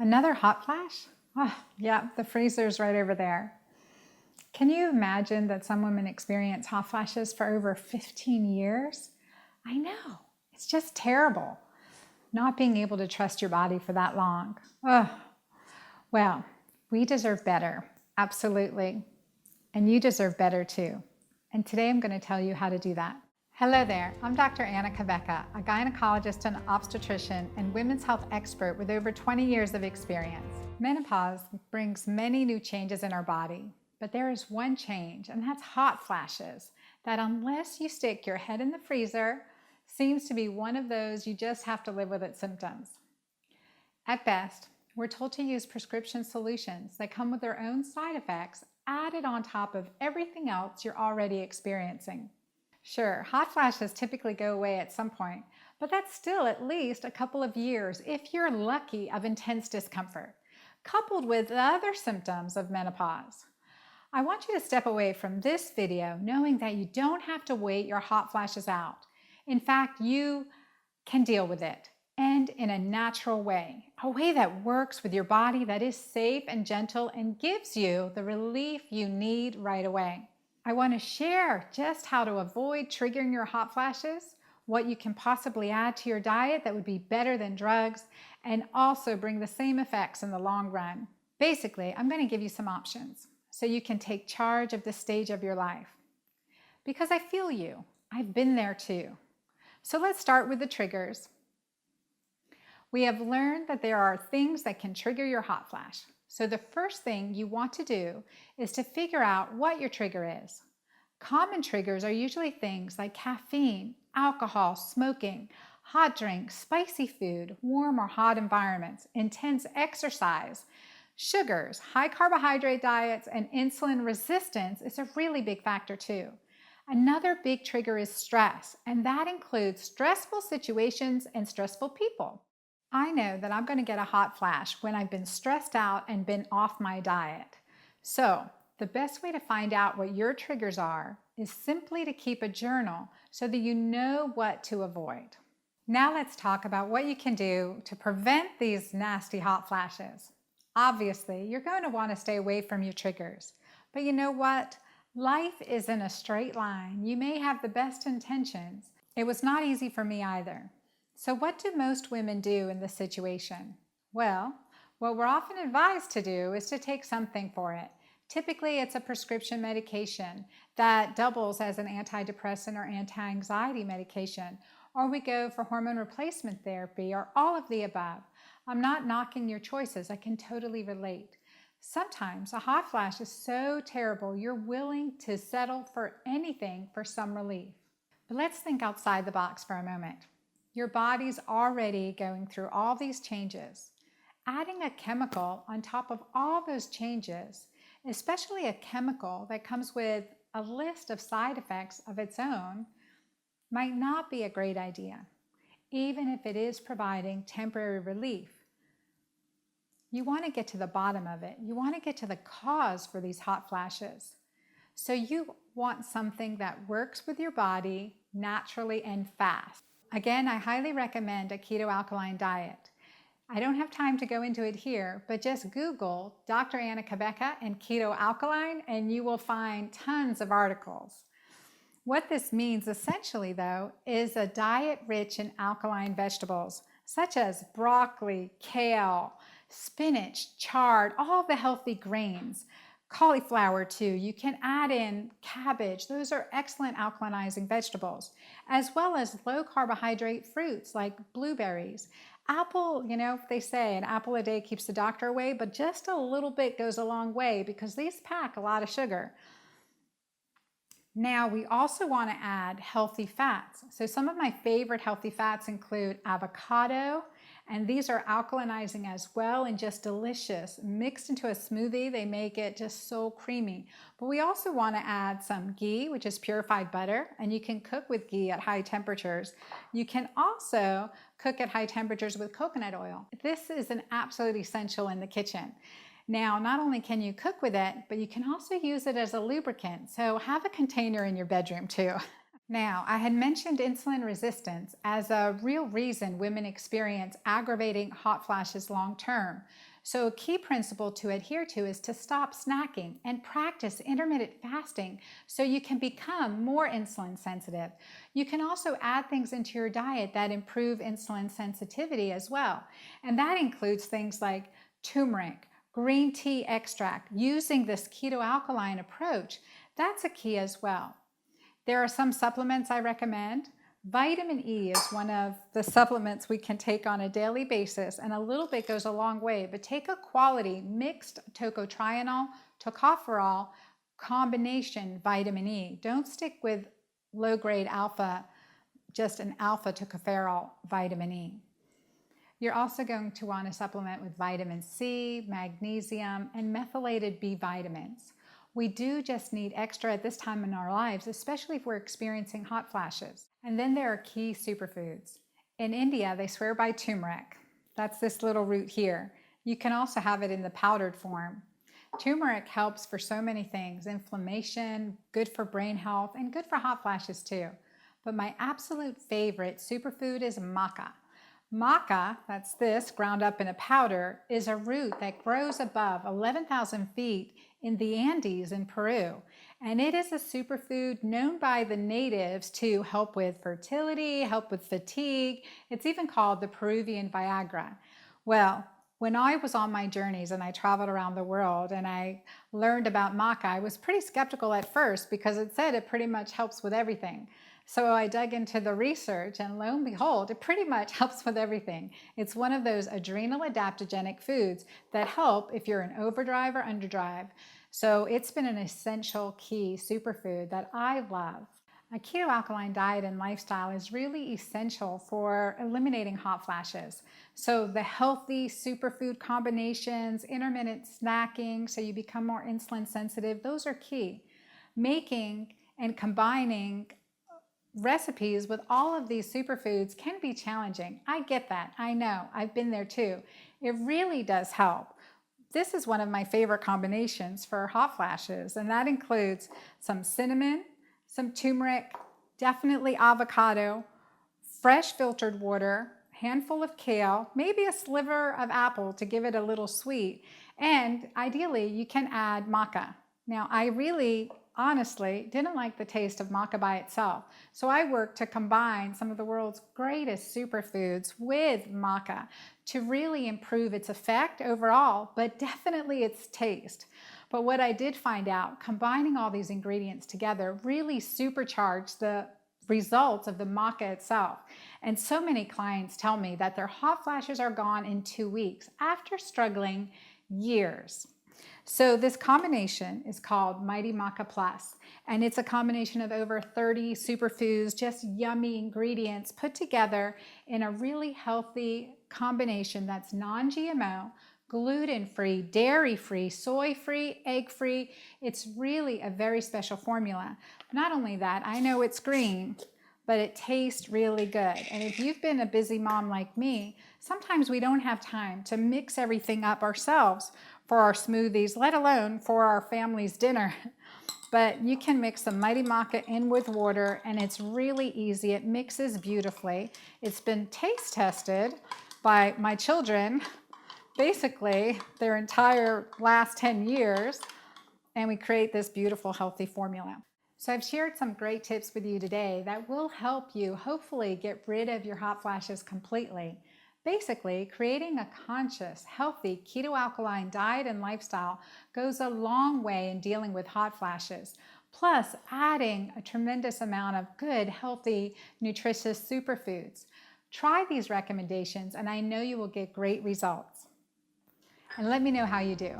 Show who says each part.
Speaker 1: Another hot flash? Oh, yeah, the freezer's right over there. Can you imagine that some women experience hot flashes for over 15 years? I know, it's just terrible not being able to trust your body for that long. Oh, well, we deserve better, absolutely. And you deserve better too. And today I'm going to tell you how to do that. Hello there, I'm Dr. Cabeca, a gynecologist and obstetrician and women's health expert with over 20 years of experience. Menopause brings many new changes in our body, but there is one change, and that's hot flashes, that unless you stick your head in the freezer, seems to be one of those you just have to live with its symptoms. At best, we're told to use prescription solutions that come with their own side effects added on top of everything else you're already experiencing. Sure, hot flashes typically go away at some point, but that's still at least a couple of years if you're lucky of intense discomfort, coupled with the other symptoms of menopause. I want you to step away from this video knowing that you don't have to wait your hot flashes out. In fact, you can deal with it, and in a natural way, a way that works with your body, that is safe and gentle and gives you the relief you need right away. I want to share just how to avoid triggering your hot flashes, what you can possibly add to your diet that would be better than drugs, and also bring the same effects in the long run. Basically, I'm going to give you some options so you can take charge of this stage of your life. Because I feel you. I've been there too. So let's start with the triggers. We have learned that there are things that can trigger your hot flash. So the first thing you want to do is to figure out what your trigger is. Common triggers are usually things like caffeine, alcohol, smoking, hot drinks, spicy food, warm or hot environments, intense exercise, sugars, high carbohydrate diets, and insulin resistance is a really big factor too. Another big trigger is stress, and that includes stressful situations and stressful people. I know that I'm going to get a hot flash when I've been stressed out and been off my diet. So the best way to find out what your triggers are is simply to keep a journal so that you know what to avoid. Now let's talk about what you can do to prevent these nasty hot flashes. Obviously, you're going to want to stay away from your triggers. But you know what? Life isn't a straight line. You may have the best intentions. It was not easy for me either. So what do most women do in this situation? Well, what we're often advised to do is to take something for it. Typically, it's a prescription medication that doubles as an antidepressant or anti-anxiety medication, or we go for hormone replacement therapy, or all of the above. I'm not knocking your choices. I can totally relate. Sometimes a hot flash is so terrible, you're willing to settle for anything for some relief. But let's think outside the box for a moment. Your body's already going through all these changes. Adding a chemical on top of all those changes, especially a chemical that comes with a list of side effects of its own, might not be a great idea, even if it is providing temporary relief. You want to get to the bottom of it. You want to get to the cause for these hot flashes. So you want something that works with your body naturally and fast. Again, I highly recommend a keto-alkaline diet. I don't have time to go into it here, but just Google Dr. Cabeca and keto-alkaline and you will find tons of articles. What this means essentially though is a diet rich in alkaline vegetables such as broccoli, kale, spinach, chard, all the healthy grains. Cauliflower too. You can add in cabbage. Those are excellent alkalinizing vegetables, as well as low carbohydrate fruits like blueberries. Apple, they say an apple a day keeps the doctor away, but just a little bit goes a long way because these pack a lot of sugar. Now, we also want to add healthy fats. So some of my favorite healthy fats include avocado, and these are alkalinizing as well and just delicious. Mixed into a smoothie, they make it just so creamy. But we also want to add some ghee, which is purified butter, and you can cook with ghee at high temperatures. You can also cook at high temperatures with coconut oil. This is an absolute essential in the kitchen. Now, not only can you cook with it, but you can also use it as a lubricant. So have a container in your bedroom too. Now, I had mentioned insulin resistance as a real reason women experience aggravating hot flashes long term. So a key principle to adhere to is to stop snacking and practice intermittent fasting so you can become more insulin sensitive. You can also add things into your diet that improve insulin sensitivity as well. And that includes things like turmeric, green tea extract, using this keto-alkaline approach. That's a key as well. There are some supplements I recommend. Vitamin E is one of the supplements we can take on a daily basis, and a little bit goes a long way, but take a quality mixed tocotrienol, tocopherol combination vitamin E. Don't stick with low-grade alpha, just an alpha tocopherol vitamin E. You're also going to want to supplement with vitamin C, magnesium, and methylated B vitamins. We do just need extra at this time in our lives, especially if we're experiencing hot flashes. And then there are key superfoods. In India, they swear by turmeric. That's this little root here. You can also have it in the powdered form. Turmeric helps for so many things: inflammation, good for brain health, and good for hot flashes too. But my absolute favorite superfood is maca. Maca, that's this, ground up in a powder, is a root that grows above 11,000 feet in the Andes in Peru. And it is a superfood known by the natives to help with fertility, help with fatigue. It's even called the Peruvian Viagra. Well, when I was on my journeys and I traveled around the world and I learned about maca, I was pretty skeptical at first because it said it pretty much helps with everything. So I dug into the research, and lo and behold, it pretty much helps with everything. It's one of those adrenal adaptogenic foods that help if you're in overdrive or underdrive. So it's been an essential key superfood that I love. A keto-alkaline diet and lifestyle is really essential for eliminating hot flashes. So the healthy superfood combinations, intermittent snacking, so you become more insulin sensitive, those are key. Making and combining recipes with all of these superfoods can be challenging. I get that. I know. I've been there too. It really does help. This is one of my favorite combinations for hot flashes, and that includes some cinnamon, some turmeric, definitely avocado, fresh filtered water, handful of kale, maybe a sliver of apple to give it a little sweet, and ideally you can add maca. Now, I really honestly didn't like the taste of maca by itself. So I worked to combine some of the world's greatest superfoods with maca to really improve its effect overall, but definitely its taste. But what I did find out, combining all these ingredients together really supercharged the results of the maca itself. And so many clients tell me that their hot flashes are gone in 2 weeks after struggling years. So this combination is called Mighty Maca Plus, and it's a combination of over 30 superfoods, just yummy ingredients put together in a really healthy combination that's non-GMO, gluten-free, dairy-free, soy-free, egg-free. It's really a very special formula. Not only that, I know it's green, but it tastes really good. And if you've been a busy mom like me, sometimes we don't have time to mix everything up ourselves for our smoothies, let alone for our family's dinner. But you can mix some Mighty Maca in with water, and it's really easy. It mixes beautifully. It's been taste tested by my children, basically their entire last 10 years, and we create this beautiful, healthy formula. So I've shared some great tips with you today that will help you hopefully get rid of your hot flashes completely. Basically, creating a conscious, healthy keto-alkaline diet and lifestyle goes a long way in dealing with hot flashes. Plus, adding a tremendous amount of good, healthy, nutritious superfoods. Try these recommendations, and I know you will get great results. And let me know how you do.